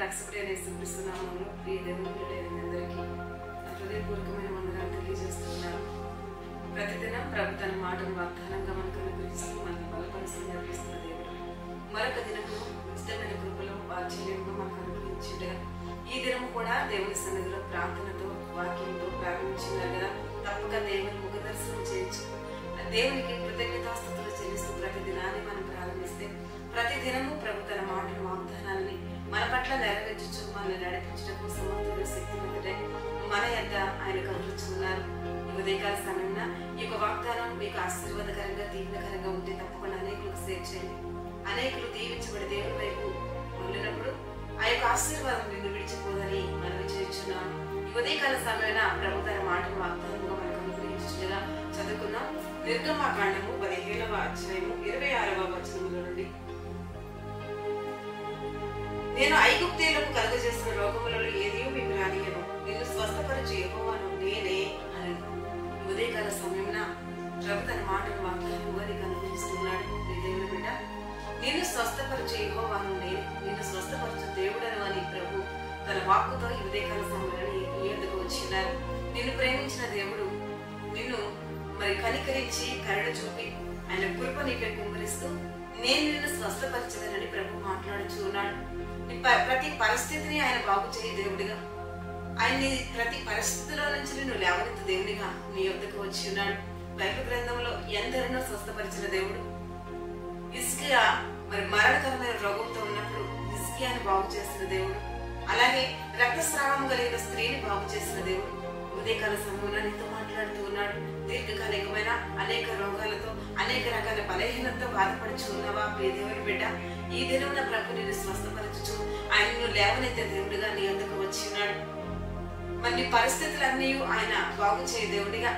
రక్షకుడైన యేసుక్రీస్తు నామములో ప్రియ దేవుని పిల్లలైన అందరికీ హృదయపూర్వకమైన వందనాలు తెలియజేస్తున్నాను. ప్రతిదినం ప్రభు తన మాటను వాగ్దానంగా మనకు అనుగ్రహిస్తూ మనల్ని బలపరుస్తూ నడిపిస్తున్న దేవుడు మరొక దినము ఇష్టమైన కృపలో వాత్సల్యంలో మనకు అనుగ్రహించిండగా ఈ దినము కూడా దేవుని సన్నిధిలో ప్రార్థనతో వాక్యంతో ప్రారంభించినారు కదా. తప్పక దేవుని ముఖ దర్శనం చేయొచ్చు. దేవునికి కృతజ్ఞతాస్తుతులు చెల్లిస్తూ ప్రతి దినాన్ని మనం ప్రారంభిస్తే ప్రతి దినము ప్రభు తన మాటల వాగ్దానాన్ని మన పట్ల నెరవేర్చు మనల్ని నడిపించడం సమర్థుడు శక్తివంతుడే మన యొక్క ఆయన కలుగుతున్నారు. ఉదయకాల సమయంలో ఈ యొక్క వాగ్దానం మీకు ఆశీర్వాదకరంగా దీవెనకరంగా ఉంటే తప్పకుండా అనేకులకు షేర్ చేయండి. అనేకులు దీవించబడి దేవుని వైపు వెళ్ళినప్పుడు ఆ యొక్క ఆశీర్వాదం నిన్ను విడిచిపోదని మనం చేస్తున్నాం. ఈ ఉదయకాల సమయంలో ప్రభు తన మాటల వాగ్దానంగా మనకు అనుగ్రహించగా చదువుకున్నాం. నిర్గమకాండము 15వ అధ్యాయము 26వ వచనముల నుండి, నేను ఐగుప్తీయులకు కలుగజేసిన రోగములలో ఏదియో మీకు రానియను, నిన్ను స్వస్థపరచు యెహోవాను నేనే అని ఉదయకాల సమయంలో ప్రభు తన మాటను వాగ్దానంగా నీకు అనుగ్రహిస్తున్నాడు. నీ దేవుని బిడ్డ, నిన్ను స్వస్థపరచు యెహోవాను నేనే, నిన్ను స్వస్థపరచు దేవుడను అని ప్రభు తన వాక్కుతో ఈ ఉదయకాల సమయంలో నీ ఎదుగు వచ్చినారు. నిన్ను ప్రేమించిన దేవుడు నిన్ను మరి కనికరించి కరుణ చూపి ఆయన కృప నీపై కుమ్మరిస్తూ నేను నిన్ను స్వస్థపరచదనని ప్రభు మాట్లాడుచూ ఉన్నాడు. ప్రతి పరిస్థితిని ఆయన బాగు చేయ దేవుడిగా, ఆయన్ని ప్రతి పరిస్థితిలో నుంచి నిన్ను లేవనెత్తు దేవునిగా నీ యొద్దకు వచ్చి ఉన్నాడు. బైబిల్ గ్రంథంలో ఎందరినో స్వస్థపరిచిన దేవుడు. హిజ్కియా మరి మరణకరమైన రోగంతో ఉన్నప్పుడు హిజ్కియాని బాగు చేసిన దేవుడు. అలాగే రక్తస్రావం కలిగిన స్త్రీని బాగు చేసిన దేవుడు ఉదయకాల సమయంలో నీతో మాట్లాడుతూ ఉన్నాడు. దీర్ఘకాలికమైన అనేక రోగాలతో అనేక రకాల బలహీనతతో బాధపడుచు ఉన్నావా ప్రియ దేవుని బిడ్డ, ఈ దినమున ప్రభు నిన్ను స్వస్థపరచుచు ఆయనను లేవనెత్తే దేవుడిగా నీ అందుకు వచ్చి ఉన్నాడు. మరి నీ పరిస్థితులన్నీ ఆయన బాగు చేయ దేవుడిగా,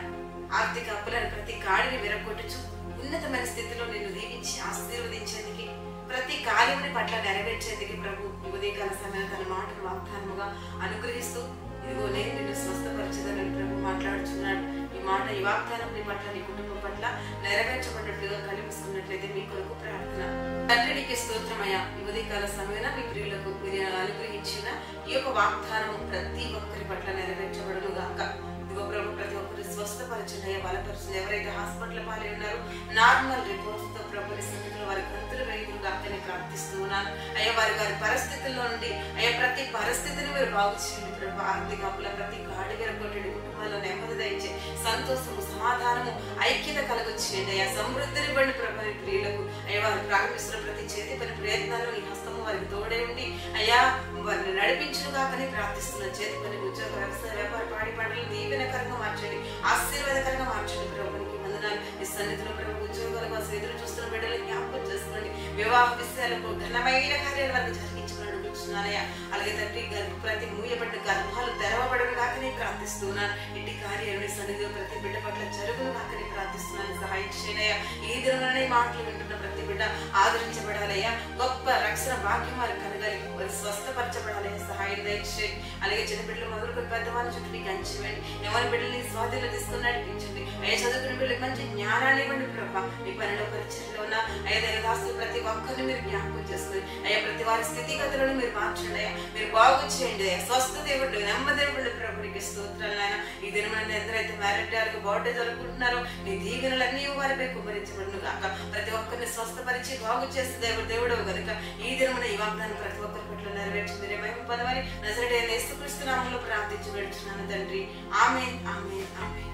ఆర్థిక అప్పులను ప్రతి కాడిని విరగొట్టుచు ఉన్నతమైన స్థితిలో నిన్ను దీవించి ఆశీర్వదించేందుకు ప్రతి కార్యముని పట్ల నెరవేర్చేందుకు ప్రభు ఉదయకాల సమయం తన మాటను వాగ్దానముగా అనుగ్రహిస్తూ ఇదిగో నేను నిన్ను స్వస్థపరచదని ప్రభు మాట్లాడుచున్నాడు. ఈ మాట ఈ వాగ్దానం నీ పట్ల నీ కుటుంబం పట్ల నెరవేర్చబడినట్లుగా కలిపిస్తున్నట్లయితే మీ కొరకు ప్రార్థన. తండ్రికి స్తోత్రమయ్యా, ఈ ఉదయకాల సమయంలో మీ ప్రియులకు మీరు అనుగ్రహించిన ఈ యొక్క వాగ్దానం ప్రతి ఒక్కరి పట్ల నెరవేర్చబడును గాక. ఇదిగో ప్రభు ప్రతి ఒక్కరు స్వస్థపరచండి, బలపరచండి. ఎవరైతే హాస్పిటల్ పాలై ఉన్నారో నార్మల్ రిపోర్ట్స్ తో ప్రభుని సన్నిధిలో వారి గంతులు వేయుదురు గాకని ప్రార్థిస్తూ ఉన్నాను. అయ్యా వారి వారి పరిస్థితుల్లో నుండి అయ్యా ప్రతి పరిస్థితిని మీరు బాగు చేయండి ప్రభు. ఆర్థిక అప్పుల ప్రతి కాడి విరగొట్టండి, కుటుంబాల్లో నెమ్మది దయచే సంతోషము సమాధానము ఐక్యత కలగొచ్చేయండి. అయ్యా సమృద్ధిని బండి ప్రభు ప్రియులకు అయ్యా వారు ప్రారంభిస్తున్న ప్రతి చేతి పని ప్రయత్నాల్లో ఈ హస్తము వారికి తోడే ఉండి అయ్యా వారిని నడిపించును కాకని ప్రార్థిస్తున్న చేతి పని ఉద్యోగ వ్యవసాయ వ్యాపార పాడి పంటలు దీవెనకరంగా మార్చండి, ఆశీర్వాదకరంగా మార్చండి ప్రభునికి వందనాలు. ఈ సన్నిధిలో ప్రభు ఉద్యోగాల కోసం ఎదురు చూస్తున్న బిడ్డలు జ్ఞాపకం చేసుకోండి. వివాహ విషయాలకు ఘనమైన కార్యాలు వారిని జరిగించుకున్నాడు కూర్చున్నానయ్యా. అలాగే తండ్రి ప్రతి మూయబడిన గర్భాలు తెరవబడను కాకనే ప్రార్థిస్తున్నాను. ఇంటి కార్యాలు సన్నిధిలో ప్రతి బిడ్డ పట్ల జరుగును కాకనే ప్రార్థిస్తున్నాను. సహాయం చేయనయ్యా. ఈ దినమే మాటలు వింటున్న ప్రతి బిడ్డ ఆదరించబడాలయ్యా. గొప్ప రక్షణ భాగ్యం వారికి కలగాలి, వారు స్వస్థపరచబడాలయ్యా. సహాయం దయచేయండి. అలాగే చిన్న బిడ్డలు మొదలుకొని పెద్దవాళ్ళ చుట్టూ మీకు అంచివ్వండి. ఎవరి బిడ్డల్ని స్వాధీనంలో తీసుకుని నడిపించండి. అయ్యా చదువుకున్న బిడ్డలకు మంచి జ్ఞానాన్ని ఇవ్వండి ప్రభా. మీ పనిలో పరిచయంలో ఉన్న అయ్యా దైవదాస్తులు ప్రతి ఒక్కరిని మీరు జ్ఞాపకం చేసుకుని అయ్యా ప్రతి వారి స్థితిగతులను మీరు మార్చండి. అయ్యా మీరు బాగు చేయండి. అయ్యా స్వస్థత ఇవ్వండి, నెమ్మది ఇవ్వండి ప్రభునికి స్తోత్రాలు. ఆయన ఈ దినమంతా ఎందరైతే మ్యారేజ్ బర్త్డే జరుపుకుంటున్నారో నీ దీవెనలన్నీ వారిపై కుమ్మరించబడును కాక. ప్రతి ఒక్కరిని స్వస్థపరిచి బాగు చేస్తే దేవుడు కనుక ఈ దినమున ఈ వాగ్దానం ప్రతి ఒక్కరి పట్ల నెరవేర్చింది. రేపు పదవని నజరేయుడైన యేసుక్రీస్తు నామములో ప్రార్థించి వేడుచున్నాను తండ్రి. Amen, amen, amen.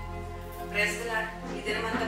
Praise the Lord. ఈ దినమంతా